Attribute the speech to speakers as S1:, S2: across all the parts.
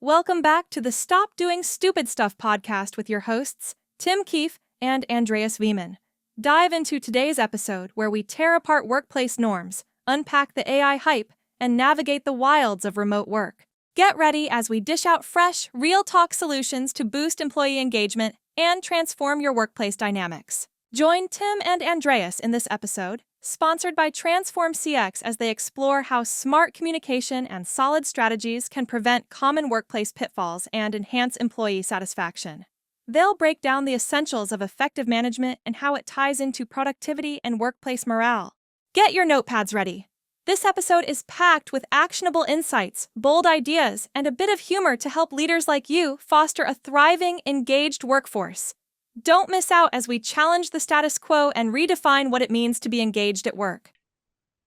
S1: Welcome back to the Stop Doing Stupid Stuff podcast with your hosts, Tim Keefe and Andreas Wieman. Dive into today's episode where we tear apart workplace norms, unpack the AI hype, and navigate the wilds of remote work. Get ready as we dish out fresh, real-talk solutions to boost employee engagement and transform your workplace dynamics. Join Tim and Andreas in this episode, sponsored by Transform CX, as they explore how smart communication and solid strategies can prevent common workplace pitfalls and enhance employee satisfaction. They'll break down the essentials of effective management and how it ties into productivity and workplace morale. Get your notepads ready. This episode is packed with actionable insights, bold ideas, and a bit of humor to help leaders like you foster a thriving, engaged workforce. Don't miss out as we challenge the status quo and redefine what it means to be engaged at work.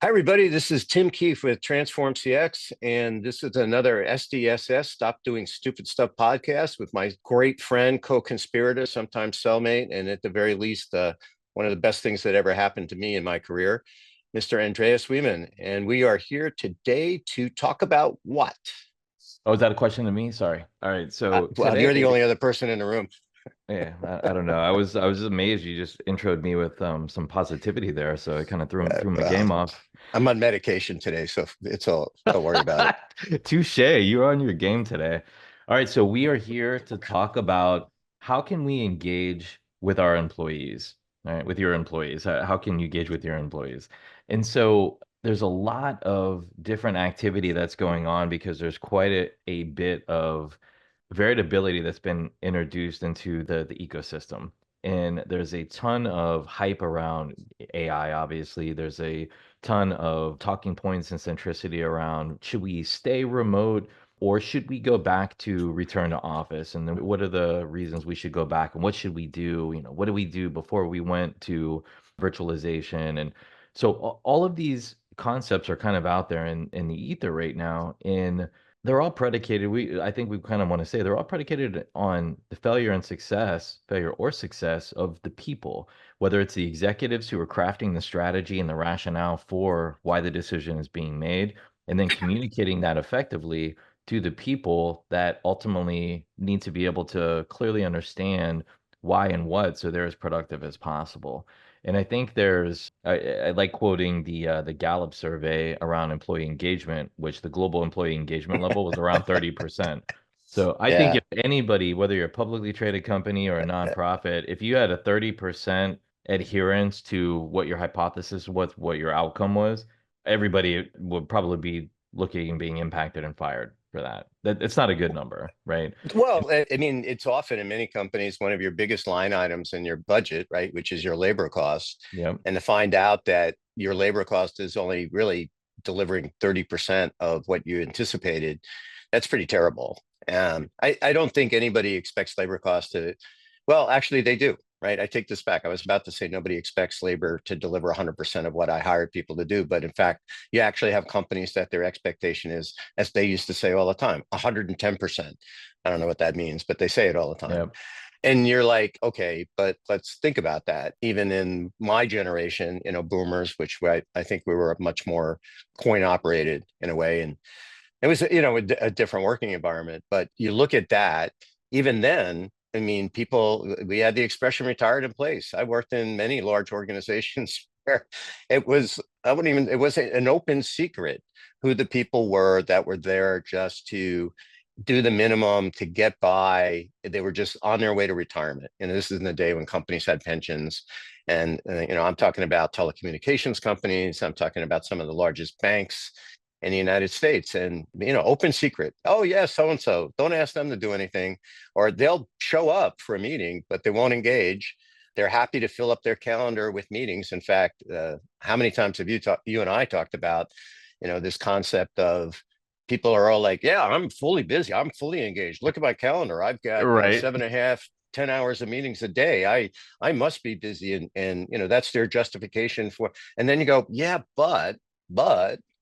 S2: Hi, everybody. This is Tim Keefe with Transform CX, and this is another SDSS, Stop Doing Stupid Stuff podcast with my great friend, co-conspirator, sometimes cellmate, and at the very least, one of the best things that ever happened to me in my career, Mr. Andreas Wieman. And we are here today to talk about what?
S3: Oh, is that a question to me? Sorry. All right. So
S2: well,
S3: today,
S2: you're the only other person in the room.
S3: Yeah, I don't know. I was just amazed you just introed me with some positivity there, so it kind of threw my game off.
S2: I'm on medication today, so don't worry about
S3: it. Touche, you're on your game today. All right, so we are here to talk about how can we engage with our employees, right? With your employees. How can you engage with your employees? And so there's a lot of different activity that's going on because there's quite a bit of variability that's been introduced into the ecosystem. And there's a ton of hype around AI, obviously. There's a ton of talking points and centricity around, should we stay remote or should we go back to return to office? And then what are the reasons we should go back and what should we do? What did we do before we went to virtualization? And so all of these concepts are kind of out there in the ether right now. And they're all predicated. I think we kind of want to say they're all predicated on the failure or success of the people, whether it's the executives who are crafting the strategy and the rationale for why the decision is being made, and then communicating that effectively to the people that ultimately need to be able to clearly understand why and what, so they're as productive as possible. And I think I like quoting the Gallup survey around employee engagement, which the global employee engagement level was around 30%. So I think if anybody, whether you're a publicly traded company or a nonprofit, if you had a 30% adherence to what your hypothesis was, what your outcome was, everybody would probably be looking and being impacted and fired for that. It's not a good number, right?
S2: Well, I mean, it's often in many companies one of your biggest line items in your budget, right, which is your labor cost.
S3: Yeah.
S2: And to find out that your labor cost is only really delivering 30% of what you anticipated, that's pretty terrible. I don't think anybody expects labor costs to, well, actually they do. Right. I take this back. I was about to say nobody expects labor to deliver 100% of what I hired people to do. But in fact, you actually have companies that their expectation is, as they used to say all the time, 110%. I don't know what that means, but they say it all the time.
S3: Yep.
S2: And you're like, okay, but let's think about that. Even in my generation, boomers, which I think we were much more coin operated in a way. And it was, a different working environment. But you look at that, even then, I mean, we had the expression retired in place. I worked in many large organizations where it was an open secret who the people were that were there just to do the minimum to get by. They were just on their way to retirement. And this is in the day when companies had pensions. And, I'm talking about telecommunications companies. I'm talking about some of the largest banks in the United States, and open secret. Oh yeah, so-and-so, don't ask them to do anything, or they'll show up for a meeting, but they won't engage. They're happy to fill up their calendar with meetings. In fact, how many times have you and I talked about, this concept of people are all like, yeah, I'm fully busy. I'm fully engaged. Look at my calendar. I've got 7.5, 10 hours of meetings a day. I must be busy. And that's their justification for, and then you go, yeah, but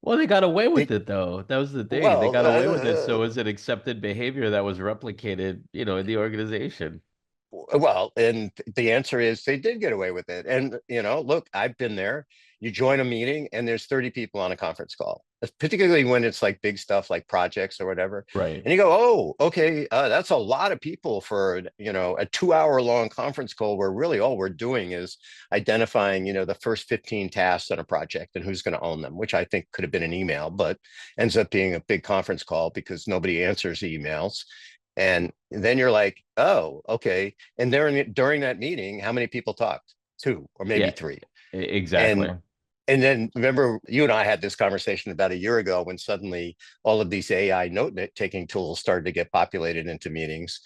S3: well, they got away with it, though. That was the thing. They got away with it. So is it accepted behavior that was replicated, in the organization?
S2: Well, and the answer is they did get away with it. And, look, I've been there. you join a meeting and there's 30 people on a conference call, particularly when it's like big stuff like projects or whatever.
S3: Right.
S2: And you go, oh, okay, that's a lot of people for, a 2 hour long conference call where really all we're doing is identifying, the first 15 tasks on a project and who's going to own them, which I think could have been an email, but ends up being a big conference call because nobody answers emails. And then you're like, oh, okay. And during that meeting, how many people talked? Two or maybe
S3: Yeah,
S2: three.
S3: exactly.
S2: And then remember, you and I had this conversation about a year ago when suddenly all of these AI note-taking tools started to get populated into meetings.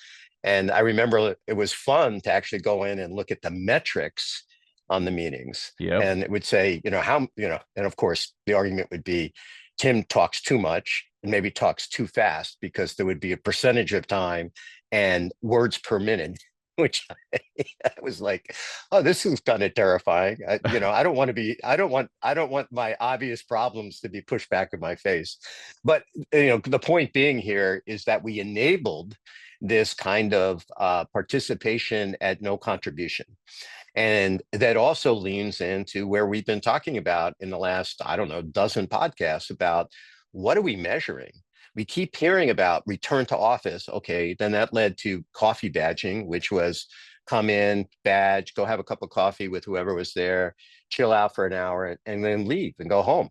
S2: And I remember it was fun to actually go in and look at the metrics on the meetings.
S3: Yep.
S2: And it would say, and of course, the argument would be Tim talks too much and maybe talks too fast because there would be a percentage of time and words per minute, which I was like, oh, this is kind of terrifying. I don't want my obvious problems to be pushed back in my face. But, the point being here is that we enabled this kind of participation at no contribution. And that also leans into where we've been talking about in the last, I don't know, dozen podcasts about what are we measuring? We keep hearing about return to office. Okay, then that led to coffee badging, which was come in, badge, go have a cup of coffee with whoever was there, chill out for an hour, and then leave and go home.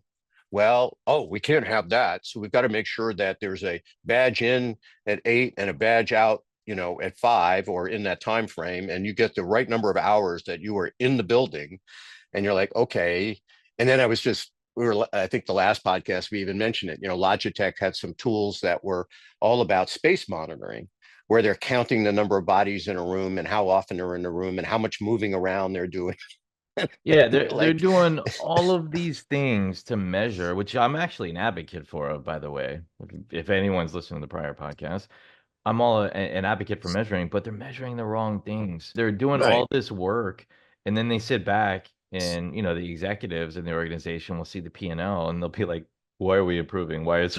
S2: Well, oh, we can't have that. So we've got to make sure that there's a badge in at 8 and a badge out, at 5 or in that time frame, and you get the right number of hours that you were in the building. And you're like, okay. And then I think the last podcast we even mentioned it, Logitech had some tools that were all about space monitoring, where they're counting the number of bodies in a room and how often they're in the room and how much moving around they're doing.
S3: Yeah, they're doing all of these things to measure, which I'm actually an advocate for, by the way. If anyone's listening to the prior podcast, I'm all an advocate for measuring, but they're measuring the wrong things. They're doing all
S2: Right.
S3: this work, and then they sit back and, the executives in the organization will see the P&L and they'll be like, why are we improving? Why is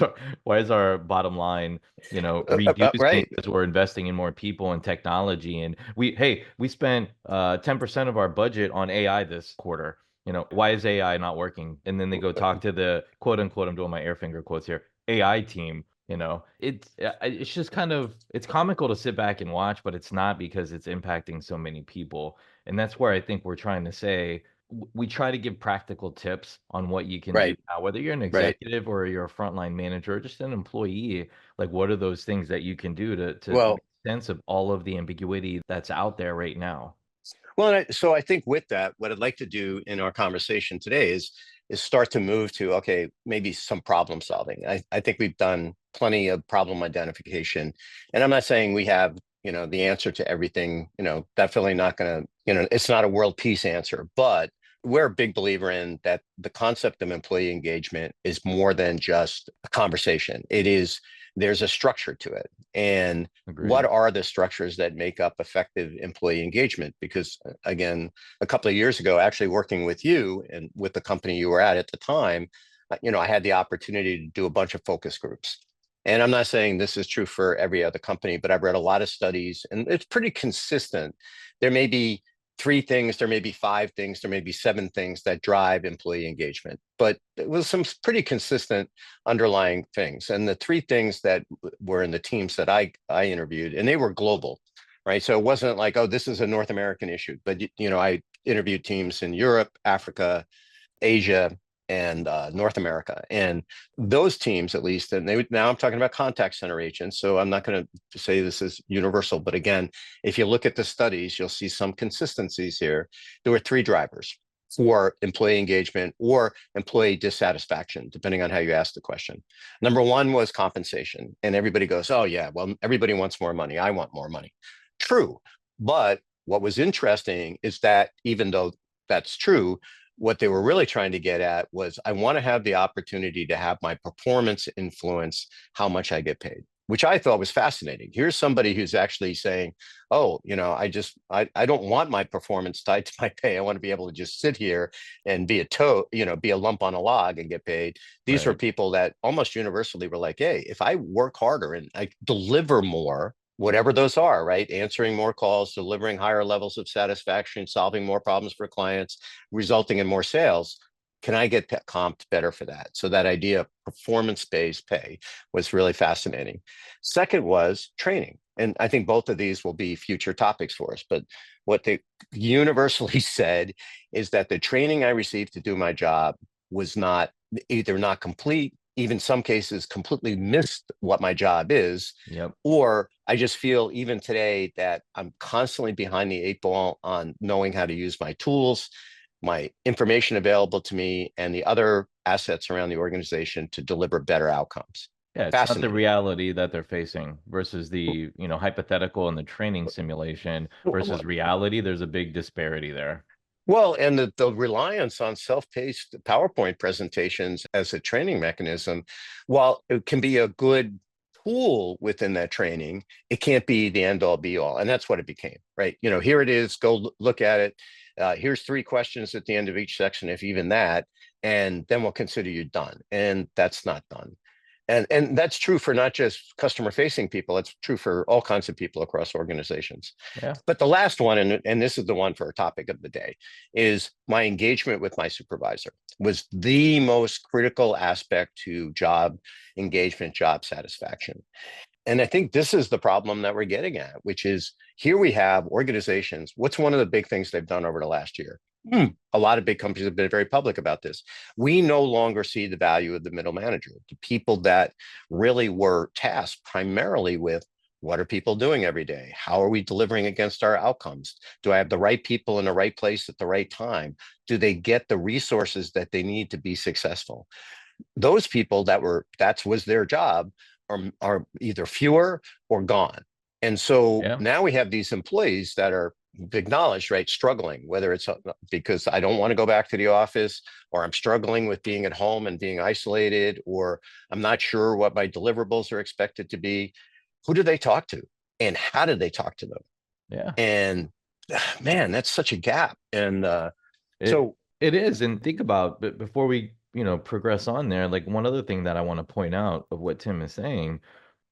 S3: our bottom line, reducing
S2: Right.
S3: as we're investing in more people and technology? And we spent 10% of our budget on AI this quarter. Why is AI not working? And then they go talk to the quote unquote, I'm doing my air finger quotes here, AI team. It's just it's comical to sit back and watch, but it's not, because it's impacting so many people. And that's where I think we're trying to say we try to give practical tips on what you can do
S2: Right.
S3: now, whether you're an
S2: Right.
S3: executive or you're a frontline manager or just an employee. Like, what are those things that you can do to
S2: Well,
S3: make sense of all of the ambiguity that's out there right now?
S2: so I think with that, what I'd like to do in our conversation today is start to move to, okay, maybe some problem solving. I think we've done plenty of problem identification, and I'm not saying we have, the answer to everything, definitely not going to, it's not a world peace answer, but we're a big believer in that the concept of employee engagement is more than just a conversation. There's a structure to it. And what
S3: Agreed.
S2: are the structures that make up effective employee engagement? Because again, a couple of years ago, actually working with you and with the company you were at the time, I had the opportunity to do a bunch of focus groups. And I'm not saying this is true for every other company, but I've read a lot of studies and it's pretty consistent. There may be 3 things, there may be 5 things, there may be 7 things that drive employee engagement, but it was some pretty consistent underlying things. And the 3 things that were in the teams that I interviewed, and they were global, right? So it wasn't like, oh, this is a North American issue, but I interviewed teams in Europe, Africa, Asia, and North America. And those teams, at least, and now I'm talking about contact center agents. So I'm not going to say this is universal, but again, if you look at the studies, you'll see some consistencies here. There were 3 drivers for employee engagement or employee dissatisfaction, depending on how you ask the question. Number 1 was compensation. And everybody goes, oh yeah, well, everybody wants more money. I want more money. True. But what was interesting is that even though that's true, what they were really trying to get at was, I want to have the opportunity to have my performance influence how much I get paid, which I thought was fascinating. Here's somebody who's actually saying, oh, I don't want my performance tied to my pay. I want to be able to just sit here and be be a lump on a log and get paid. These were
S3: Right.
S2: people that almost universally were like, hey, if I work harder and I deliver more, whatever those are, right? Answering more calls, delivering higher levels of satisfaction, solving more problems for clients, resulting in more sales. can I get comped better for that? So that idea of performance-based pay was really fascinating. Second was training. And I think both of these will be future topics for us. But what they universally said is that the training I received to do my job was either not complete, even some cases completely missed what my job is,
S3: Yep.
S2: or I just feel even today that I'm constantly behind the 8 ball on knowing how to use my tools, my information available to me, and the other assets around the organization to deliver better outcomes.
S3: Yeah, it's not the
S2: Fascinating.
S3: reality that they're facing versus the, hypothetical and the training simulation versus reality. There's a big disparity there.
S2: Well, and the reliance on self-paced PowerPoint presentations as a training mechanism, while it can be a good tool within that training, it can't be the end all be all. And that's what it became, right? Here it is, go look at it. Here's 3 questions at the end of each section, if even that, and then we'll consider you done. And that's not done. And that's true for not just customer facing people, it's true for all kinds of people across organizations.
S3: Yeah.
S2: But the last one, and this is the one for our topic of the day, is my engagement with my supervisor was the most critical aspect to job engagement, job satisfaction. And I think this is the problem that we're getting at, which is here we have organizations. What's one of the big things they've done over the last year? A lot of big companies have been very public about this. We no longer see the value of the middle manager, the people that really were tasked primarily with what are people doing every day? How are we delivering against our outcomes? Do I have the right people in the right place at the right time? Do they get the resources that they need to be successful? Those people that was their job are either fewer or gone. And so
S3: Yeah.
S2: now we have these employees that are acknowledged, right, struggling, whether it's because I don't want to go back to the office, or I'm struggling with being at home and being isolated, or I'm not sure what my deliverables are expected to be. Who do they talk to? And how do they talk to them?
S3: Yeah.
S2: And man, that's such a gap. And
S3: so it is. And think about, but before we, progress on there, like one other thing that I want to point out of what Tim is saying,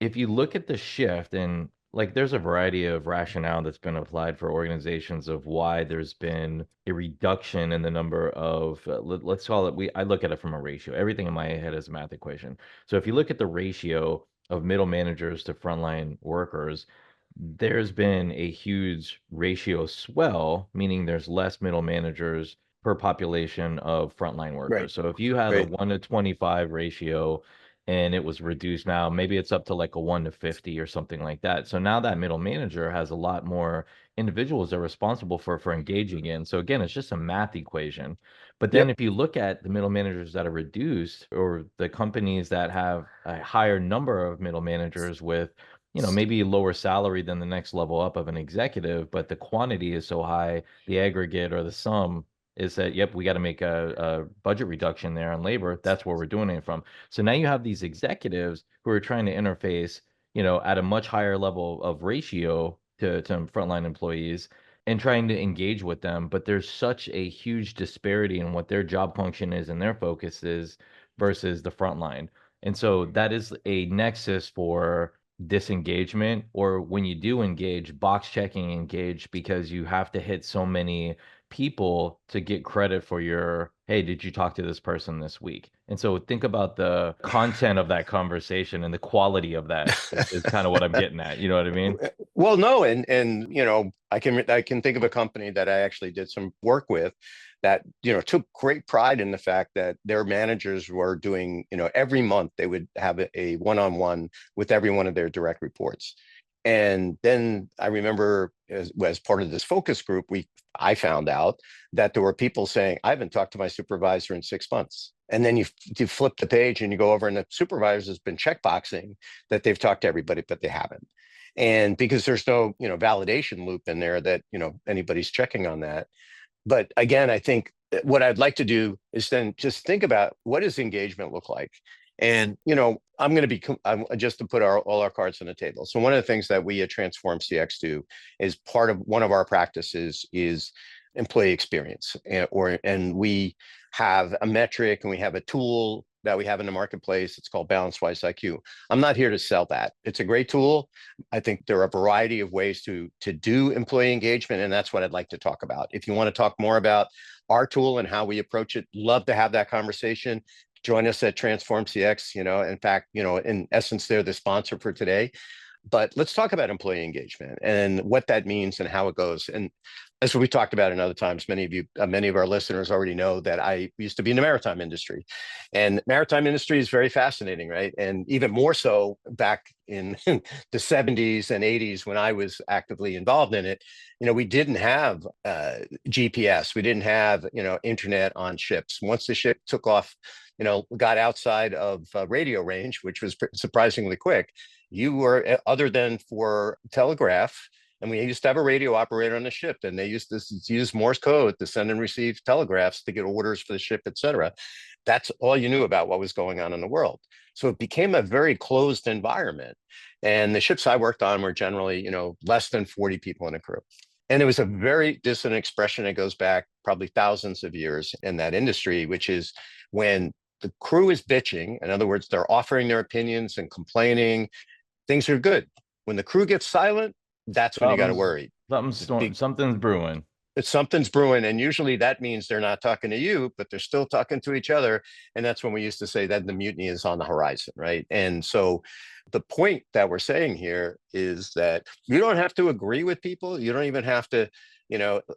S3: if you look at the shift, and like there's a variety of rationale that's been applied for organizations of why there's been a reduction in the number of let's call it, I look at it from a ratio. Everything in my head is a math equation. So if you look at the ratio of middle managers to frontline workers, there's been a huge ratio swell, meaning there's less middle managers per population of frontline workers.
S2: right,
S3: So if you had a
S2: right,
S3: 1 to 25 ratio and it was reduced, now maybe it's up to like a 1 to 50 or something like that. So now that middle manager has a lot more individuals they're responsible for engaging in. So again, it's just a math equation. But then
S2: yep,
S3: if you look at the middle managers that are reduced, or the companies that have a higher number of middle managers with maybe lower salary than the next level up of an executive, but the quantity is so high, the aggregate or the sum is that, yep, we got to make a budget reduction there on labor. That's where we're doing it from. So now you have these executives who are trying to interface, at a much higher level of ratio to frontline employees and trying to engage with them. But there's such a huge disparity in what their job function is and their focus is versus the frontline. And so that is a nexus for disengagement, or when you do engage, box checking engage, because you have to hit so many people to get credit for your, hey, did you talk to this person this week? And so think about the content of that conversation and the quality of that is kind of what I'm getting at. You know what I mean?
S2: well, no, and I can think of a company that I actually did some work with that took great pride in the fact that their managers were doing, every month they would have a one-on-one with every one of their direct reports. And then I remember as part of this focus group, I found out that there were people saying, I haven't talked to my supervisor in 6 months. And then you flip the page and you go over, and the supervisor has been checkboxing that they've talked to everybody, but they haven't. And because there's no, validation loop in there that, anybody's checking on that. But again, I think what I'd like to do is then just think about, what does engagement look like? And, I'm going to be just to put all our cards on the table. So one of the things that we at Transform CX do is part of one of our practices is employee experience, and we have a metric and we have a tool that we have in the marketplace. It's called BalanceWise IQ. I'm not here to sell that. It's a great tool. I think there are a variety of ways to do employee engagement, and that's what I'd like to talk about. If you want to talk more about our tool and how we approach it. Love to have that conversation. Join us at Transform CX. In fact, in essence, they're the sponsor for today. But let's talk about employee engagement and what that means and how it goes. And as we talked about in other times, many of our listeners already know that I used to be in the maritime industry, and maritime industry is very fascinating, right? And even more so back in the 70s and 80s when I was actively involved in it. We didn't have GPS, we didn't have internet on ships. Once the ship took off, got outside of radio range, which was surprisingly quick, you were, other than for telegraph, and we used to have a radio operator on the ship, and they used to use Morse code to send and receive telegraphs to get orders for the ship, et cetera. That's all you knew about what was going on in the world. So it became a very closed environment. And the ships I worked on were generally, less than 40 people in a crew. And it was a very distant expression that goes back probably thousands of years in that industry, which is when the crew is bitching. In other words, they're offering their opinions and complaining. Things are good. When the crew gets silent, that's when you got to worry.
S3: Something's brewing.
S2: Something's brewing. And usually that means they're not talking to you, but they're still talking to each other. And that's when we used to say that the mutiny is on the horizon, right? And so the point that we're saying here is that you don't have to agree with people. You don't even have to,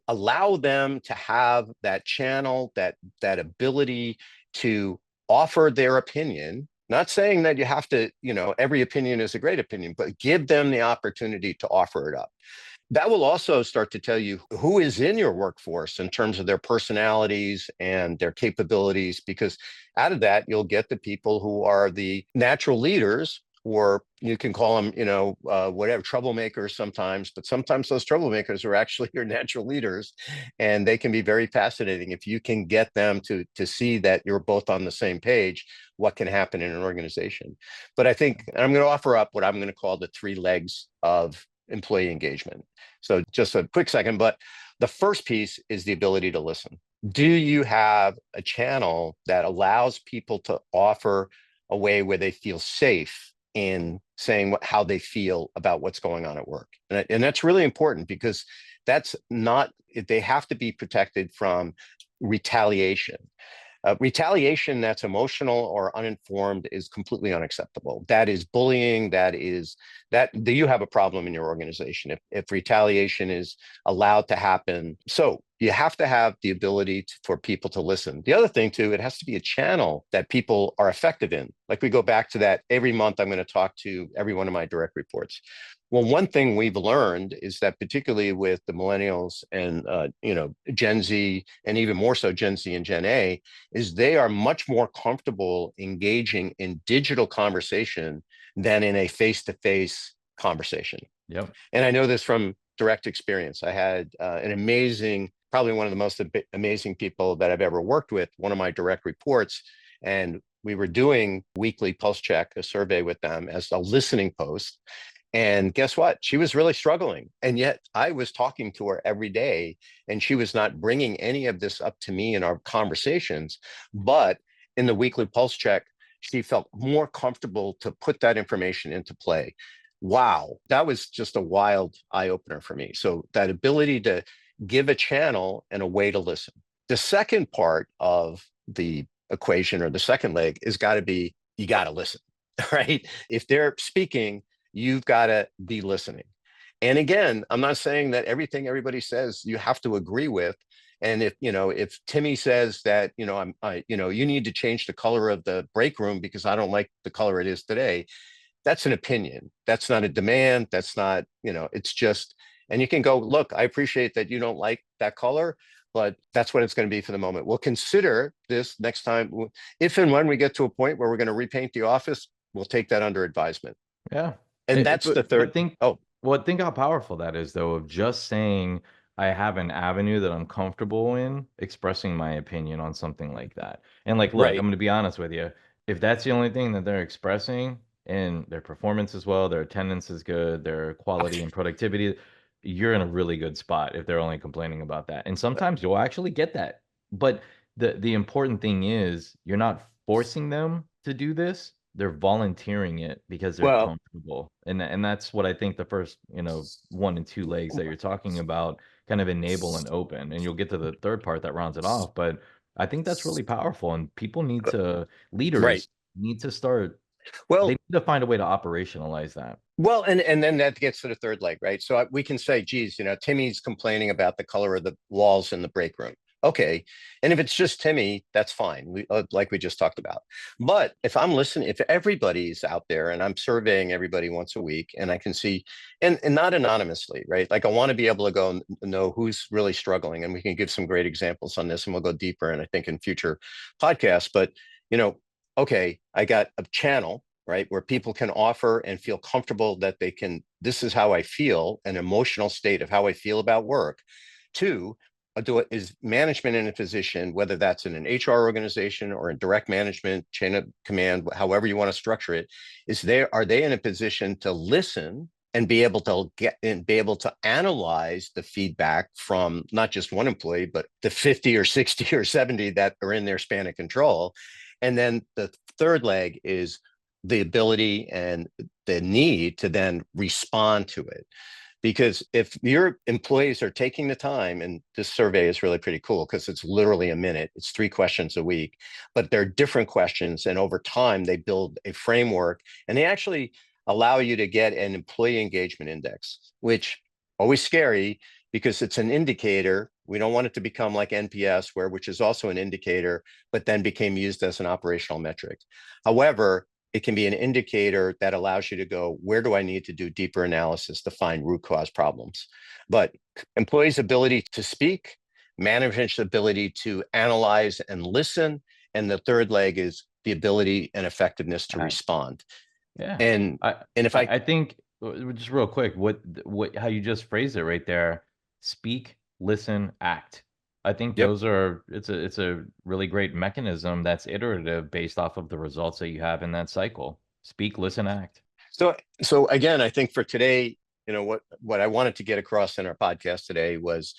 S2: allow them to have that channel, that ability to offer their opinion. Not saying that you have to, every opinion is a great opinion, but give them the opportunity to offer it up. That will also start to tell you who is in your workforce in terms of their personalities and their capabilities, because out of that, you'll get the people who are the natural leaders, or you can call them, whatever, troublemakers sometimes, but sometimes those troublemakers are actually your natural leaders, and they can be very fascinating if you can get them to see that you're both on the same page, what can happen in an organization. But I think, and I'm going to offer up what I'm going to call the 3 legs of employee engagement. So just a quick second, but the first piece is the ability to listen. Do you have a channel that allows people to offer a way where they feel safe in saying how they feel about what's going on at work? And that's really important, because they have to be protected from retaliation. Retaliation that's emotional or uninformed is completely unacceptable. That is bullying. You have a problem in your organization if retaliation is allowed to happen. So you have to have the ability for people to listen. The other thing too, it has to be a channel that people are effective in. Like we go back to that, every month I'm going to talk to every one of my direct reports. Well, one thing we've learned is that particularly with the millennials and Gen Z, and even more so Gen Z and Gen A, is they are much more comfortable engaging in digital conversation than in a face-to-face conversation.
S3: Yep.
S2: And I know this from direct experience. I had an amazing, probably one of the most amazing people that I've ever worked with, one of my direct reports, and we were doing weekly pulse check, a survey with them as a listening post. And guess what? She was really struggling. And yet I was talking to her every day, and she was not bringing any of this up to me in our conversations. But in the weekly pulse check, she felt more comfortable to put that information into play. Wow, that was just a wild eye opener for me. So that ability to give a channel and a way to listen. The second part of the equation, or the second leg, is got to be, you got to listen, right? If they're speaking, you've got to be listening. And again, I'm not saying that everything everybody says you have to agree with. And if Timmy says that, you need to change the color of the break room because I don't like the color it is today, that's an opinion. That's not a demand. That's not, it's just, and you can go, look, I appreciate that you don't like that color, but that's what it's going to be for the moment. We'll consider this next time. If and when we get to a point where we're going to repaint the office, we'll take that under advisement.
S3: Yeah.
S2: And that's the third.
S3: Think how powerful that is, though, of just saying I have an avenue that I'm comfortable in expressing my opinion on something like that. And look,
S2: Right.
S3: I'm going to be honest with you. If that's the only thing that they're expressing, and their performance is well, their attendance is good, their quality and productivity, you're in a really good spot if they're only complaining about that. And sometimes you'll actually get that. But the important thing is you're not forcing them to do this. They're volunteering it because they're comfortable. And that's what I think the first, 1 and 2 legs that you're talking about kind of enable and open. And you'll get to the third part that rounds it off. But I think that's really powerful. And people need to,
S2: Right.
S3: leaders need to start, they
S2: Well,
S3: need to find a way to operationalize that.
S2: Well, and then that gets to the third leg, right? So we can say, geez, Timmy's complaining about the color of the walls in the break room. Okay. And if it's just Timmy, that's fine. Like we just talked about. But if I'm listening, if everybody's out there and I'm surveying everybody once a week and I can see, and not anonymously, right? Like I want to be able to go and know who's really struggling. And we can give some great examples on this and we'll go deeper. And I think in future podcasts, but okay, I got a channel, right, where people can offer and feel comfortable that they can, this is how I feel, an emotional state of how I feel about work. Two, is management in a position, whether that's in an HR organization or in direct management, chain of command, however you want to structure it, are they in a position to listen and be able to analyze the feedback from not just one employee, but the 50 or 60 or 70 that are in their span of control. And then the third leg is the ability and the need to then respond to it. Because if your employees are taking the time, and this survey is really pretty cool because it's literally a minute, it's 3 questions a week, but they're different questions. And over time, they build a framework and they actually allow you to get an employee engagement index, which always scary because it's an indicator. We don't want it to become like NPS, which is also an indicator, but then became used as an operational metric. However, it can be an indicator that allows you to go, where do I need to do deeper analysis to find root cause problems? But employees' ability to speak, management's ability to analyze and listen, and the third leg is the ability and effectiveness to respond.
S3: Yeah.
S2: And if
S3: I think just real quick, how you just phrased it right there, speak, listen, act. I think
S2: Yep.
S3: it's a really great mechanism that's iterative based off of the results that you have in that cycle. Speak, listen, act.
S2: So again, I think for today, what I wanted to get across in our podcast today was,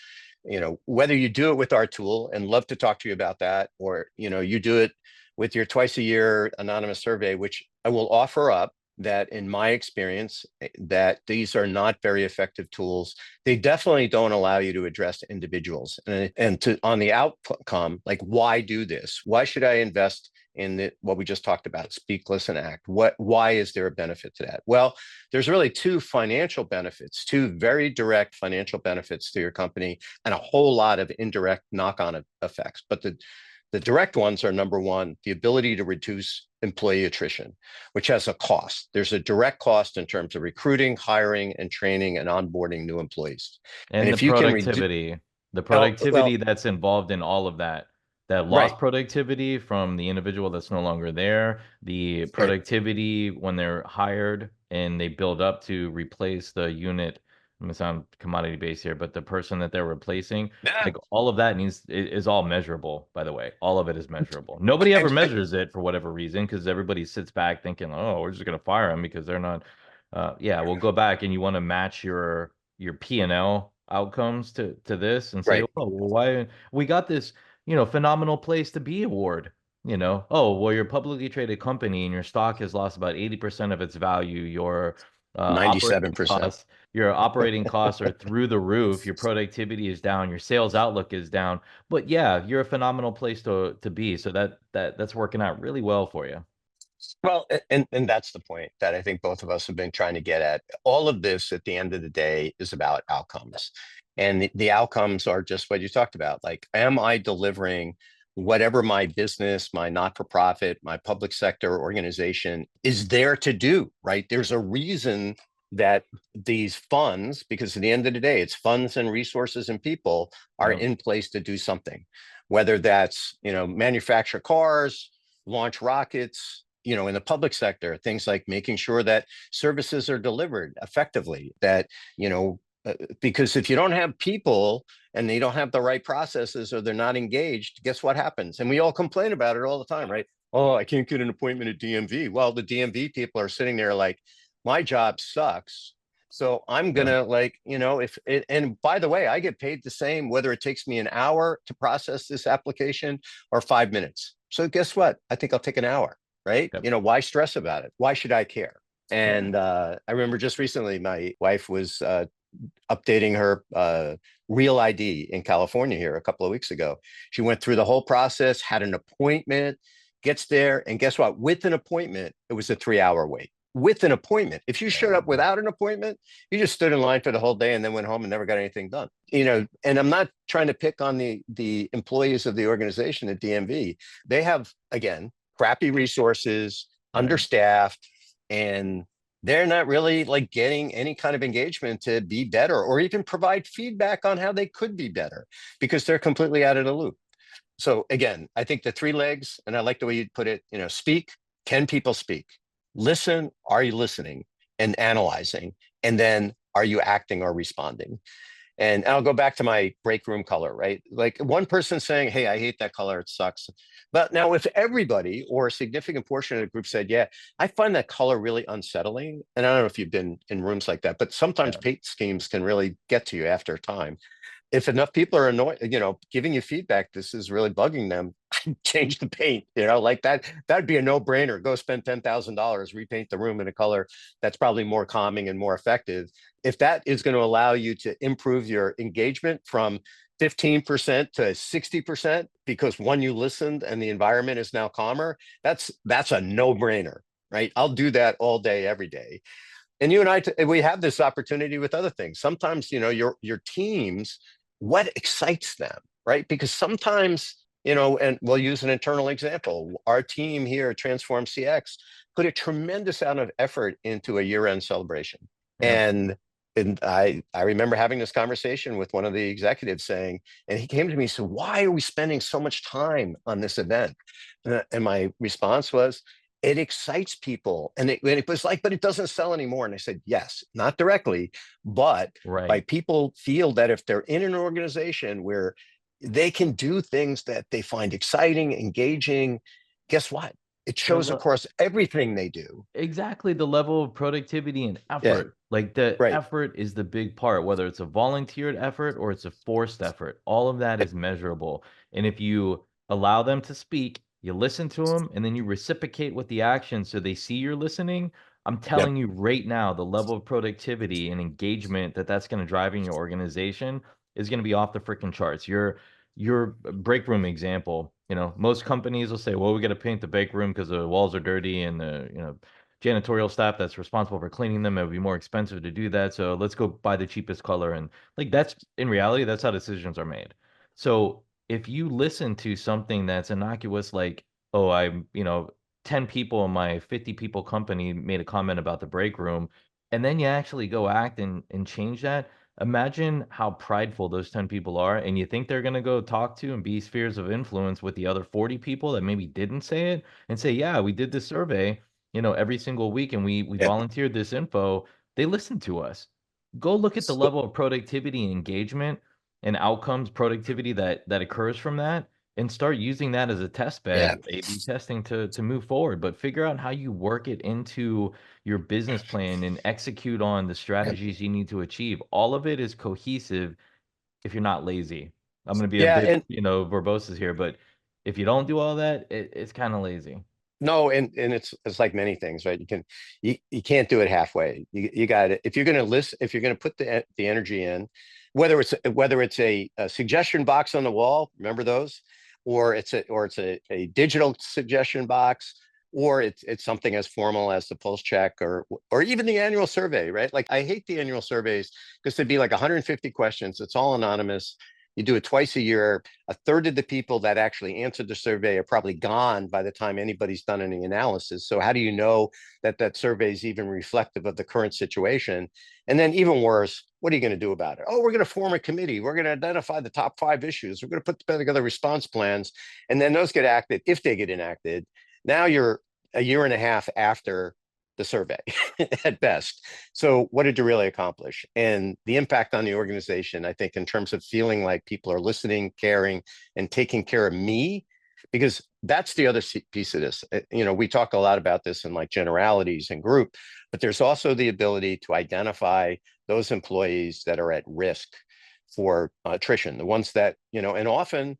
S2: whether you do it with our tool, and love to talk to you about that, or you do it with your twice a year anonymous survey, which I will offer up, that in my experience, that these are not very effective tools. They definitely don't allow you to address individuals and to on the outcome, like, why do this? Why should I invest in what we just talked about, speak, listen, act? Why is there a benefit to that? Well, there's really 2 financial benefits, 2 very direct financial benefits to your company, and a whole lot of indirect knock-on effects. But the direct ones are, number one, the ability to reduce employee attrition, which has a cost. There's a direct cost in terms of recruiting, hiring, and training and onboarding new employees.
S3: And
S2: if you can reduce,
S3: the productivity that's involved in all of that, that lost
S2: right,
S3: productivity from the individual that's no longer there, the productivity when they're hired and they build up to replace the unit. I'm gonna sound commodity based here, but the person that they're replacing,
S2: yeah,
S3: like all of that is all measurable, by the way. All of it is measurable. Nobody ever measures it for whatever reason, because everybody sits back thinking, oh, we're just gonna fire them because they're not yeah, we'll go back and you want to match your P&L outcomes to this and say,
S2: right.
S3: oh, well, why we got this, phenomenal place to be award. Oh, well, you're a publicly traded company and your stock has lost about 80% of its value. Operating
S2: 97%.
S3: costs, your operating costs are through the roof. Your productivity is down. Your sales outlook is down. But yeah, you're a phenomenal place to be. So that's working out really well for you.
S2: Well, and that's the point that I think both of us have been trying to get at. All of this at the end of the day is about outcomes. And the outcomes are just what you talked about. Like, am I delivering whatever my business, my not-for-profit, my public sector organization is there to do, right? There's a reason that these funds, because at the end of the day, it's funds and resources and people are
S3: Yep.
S2: in place to do something, whether that's, manufacture cars, launch rockets, in the public sector, things like making sure that services are delivered effectively, that, because if you don't have people and they don't have the right processes or they're not engaged, guess what happens? And we all complain about it all the time, right? Oh, I can't get an appointment at DMV. Well, the DMV people are sitting there like, my job sucks. So I'm
S3: Yeah.
S2: gonna, like, if it, and by the way, I get paid the same whether it takes me an hour to process this application or 5 minutes. So guess what? I think I'll take an hour, right?
S3: Yep.
S2: Why stress about it? Why should I care?
S3: Yeah.
S2: And I remember just recently, my wife was updating her real ID in California here a couple of weeks ago. She went through the whole process, had an appointment, gets there, and guess what? With an appointment, it was a 3-hour wait. With an appointment. If you showed up without an appointment, you just stood in line for the whole day and then went home and never got anything done. And I'm not trying to pick on the employees of the organization at DMV. They have, again, crappy resources, understaffed, and they're not really like getting any kind of engagement to be better or even provide feedback on how they could be better because they're completely out of the loop. So again, I think the 3 legs, and I like the way you put it, speak, can people speak? Listen, are you listening and analyzing? And then are you acting or responding? And I'll go back to my break room color, right? Like one person saying, hey, I hate that color, it sucks. But now if everybody or a significant portion of the group said, yeah, I find that color really unsettling. And I don't know if you've been in rooms like that, but sometimes paint schemes can really get to you after a time. If enough people are annoyed, giving you feedback, this is really bugging them, change the paint, like that'd be a no-brainer. Go spend $10,000, repaint the room in a color that's probably more calming and more effective. If that is going to allow you to improve your engagement from 15% to 60% because one, you listened and the environment is now calmer, that's a no-brainer, right? I'll do that all day, every day. And you and I, we have this opportunity with other things. Sometimes, your teams, what excites them, right? Because sometimes, and we'll use an internal example. Our team here at Transform CX put a tremendous amount of effort into a year-end celebration. And I remember having this conversation with one of the executives saying, and he came to me and said, why are we spending so much time on this event? And my response was, it excites people. And it was like, but it doesn't sell anymore. And I said, yes, not directly, but by people feel that if they're in an organization where they can do things that they find exciting, engaging, guess what? It shows across everything they do.
S3: Exactly, the level of productivity and effort. Like the effort is the big part, whether it's a volunteered effort or it's a forced effort. All of that is measurable. And if you allow them to speak, you listen to them, and then you reciprocate with the action so they see you're listening. I'm telling you right now, the level of productivity and engagement that's going to drive in your organization is going to be off the freaking charts. Your break room example, most companies will say, well, we got to paint the break room because the walls are dirty and the, janitorial staff that's responsible for cleaning them, it would be more expensive to do that. So let's go buy the cheapest color. And like, that's in reality, that's how decisions are made. So if you listen to something that's innocuous, like, oh, 10 people in my 50 people company made a comment about the break room, and then you actually go act and change that. Imagine how prideful those 10 people are, and you think they're going to go talk to and be spheres of influence with the other 40 people that maybe didn't say it and say, yeah, we did this survey, every single week, and we volunteered this info. They listened to us. Go look at the level of productivity and engagement and outcomes productivity that occurs from that, and start using that as a test bed, A/B testing to move forward. But figure out how you work it into your business plan and execute on the strategies you need to achieve. All of it is cohesive if you're not lazy. I'm going to be a bit, verbose here, but if you don't do all that, it's kind of lazy.
S2: No, and it's like many things, right? You can't do it halfway. You got it. If you're going to listen, if you're going to put the energy in, whether it's a suggestion box on the wall, remember those, or it's a digital suggestion box, or it's something as formal as the pulse check or even the annual survey, right? Like I hate the annual surveys because there'd be like 150 questions. It's all anonymous. You do it twice a year. A third of the people that actually answered the survey are probably gone by the time anybody's done any analysis. So how do you know that survey is even reflective of the current situation? And then even worse, what are you going to do about it? Oh, we're going to form a committee. We're going to identify the top 5 issues. We're going to put together response plans. And then those get acted. If they get enacted, now you're a year and a half after the survey at best. So what did you really accomplish? And the impact on the organization, I think, in terms of feeling like people are listening, caring, and taking care of me, because that's the other piece of this. We talk a lot about this in like generalities and group, but there's also the ability to identify those employees that are at risk for attrition, the ones that, and often,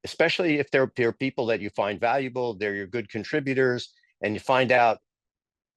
S2: especially if they're people that you find valuable, they're your good contributors, and you find out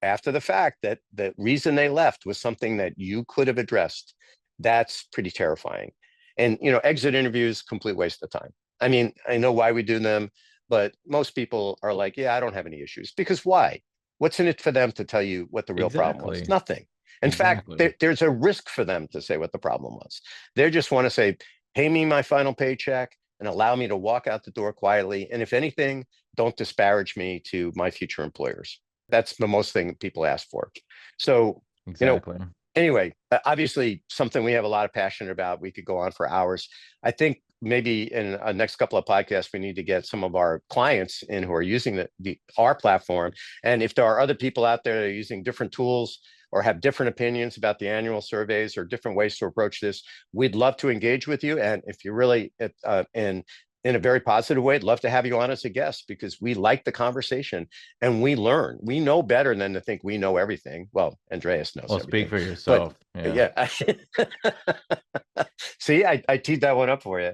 S2: after the fact that the reason they left was something that you could have addressed. that's pretty terrifying. And, you know, exit interviews, complete waste of time. I mean, I know why we do them, but most people are like, yeah, I don't have any issues. Because why? What's in it for them to tell you what the real problem was?
S3: Exactly.
S2: Nothing. In fact,
S3: Exactly.
S2: there's a risk for them to say what the problem was. They just want to say, pay me my final paycheck and allow me to walk out the door quietly. And if anything, don't disparage me to my future employers. That's the most thing people ask for. So, you know,
S3: Exactly.
S2: anyway, obviously something we have a lot of passion about. We could go on for hours. I think maybe in a next couple of podcasts, we need to get some of our clients in who are using our platform. And if there are other people out there that are using different tools or have different opinions about the annual surveys or different ways to approach this, we'd love to engage with you. And if you're really in a very positive way, I'd love to have you on as a guest because we like the conversation and we learn. We know better than to think we know everything. Well, Andreas knows
S3: Well, speak
S2: everything,
S3: for
S2: but
S3: yourself. Yeah.
S2: yeah. See, I teed that one up for you,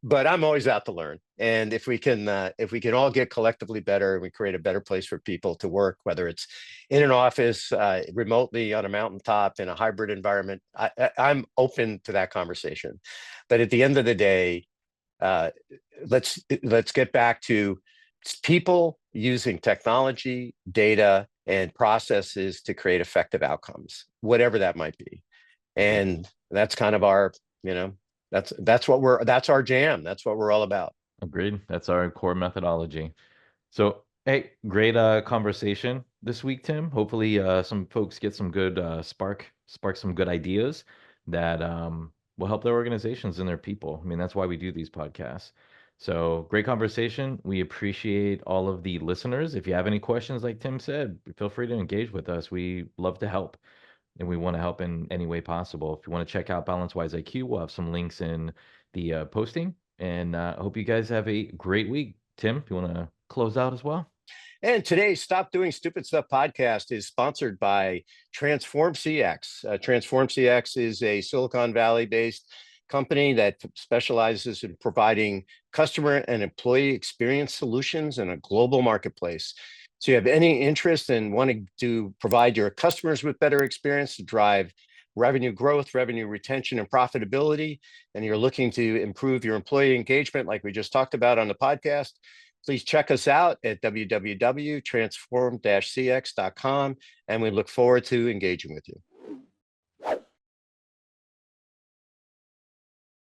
S2: but I'm always out to learn. And if we can all get collectively better and we create a better place for people to work, whether it's in an office, remotely on a mountaintop, in a hybrid environment, I'm open to that conversation. But at the end of the day, let's get back to people using technology, data, and processes to create effective outcomes, whatever that might be. And that's kind of our, you know, that's our jam. That's what we're all about.
S3: Agreed. That's our core methodology. So, hey, great conversation this week, Tim. Hopefully, some folks get some good spark some good ideas that will help their organizations and their people. I mean, that's why we do these podcasts. So, great conversation. We appreciate all of the listeners. If you have any questions, like Tim said, feel free to engage with us. We love to help, and we want to help in any way possible. If you want to check out Balance Wise IQ, we'll have some links in the posting. And I hope you guys have a great week. Tim, if you want to close out as well.
S2: And today's Stop Doing Stupid Stuff podcast is sponsored by Transform CX. Transform CX is a Silicon Valley based company that specializes in providing customer and employee experience solutions in a global marketplace. So you have any interest in wanting to provide your customers with better experience to drive revenue growth, revenue retention, and profitability, and you're looking to improve your employee engagement like we just talked about on the podcast, please check us out at www.transform-cx.com, and we look forward to engaging with you.